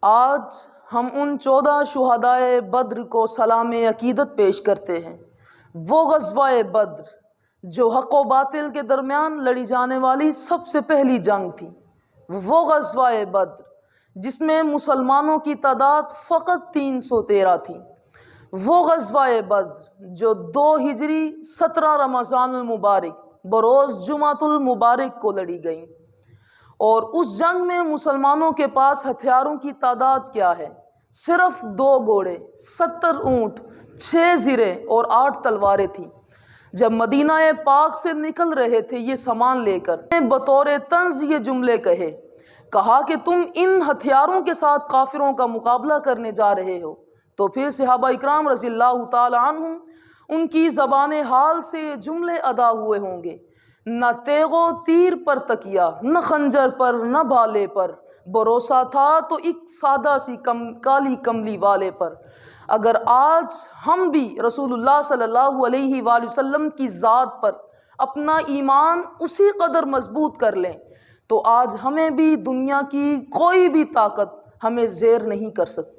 آج ہم ان 14 شہدائے بدر کو سلام عقیدت پیش کرتے ہیں۔ وہ غزوہ بدر جو حق و باطل کے درمیان لڑی جانے والی سب سے پہلی جنگ تھی، وہ غزوہ بدر جس میں مسلمانوں کی تعداد فقط 313 تھی، وہ غزوہ بدر جو 2 ہجری 17 رمضان المبارک بروز جمعۃ المبارک کو لڑی گئی۔ اور اس جنگ میں مسلمانوں کے پاس ہتھیاروں کی تعداد کیا ہے؟ صرف 2 گھوڑے، 70 اونٹ، 6 زرے اور 8 تلواریں تھیں۔ جب مدینہ پاک سے نکل رہے تھے یہ سامان لے کر، بطور طنز یہ جملے کہا کہ تم ان ہتھیاروں کے ساتھ کافروں کا مقابلہ کرنے جا رہے ہو۔ تو پھر صحابہ اکرام رضی اللہ تعالی عنہم ان کی زبان حال سے یہ جملے ادا ہوئے ہوں گے: نہ تیغ و تیر پر تکیہ، نہ خنجر پر، نہ بھالے پر، بھروسہ تھا تو ایک سادہ سی کالی کملی والے پر۔ اگر آج ہم بھی رسول اللہ صلی اللہ علیہ وآلہ وسلم کی ذات پر اپنا ایمان اسی قدر مضبوط کر لیں تو آج ہمیں بھی دنیا کی کوئی بھی طاقت ہمیں زیر نہیں کر سکتی۔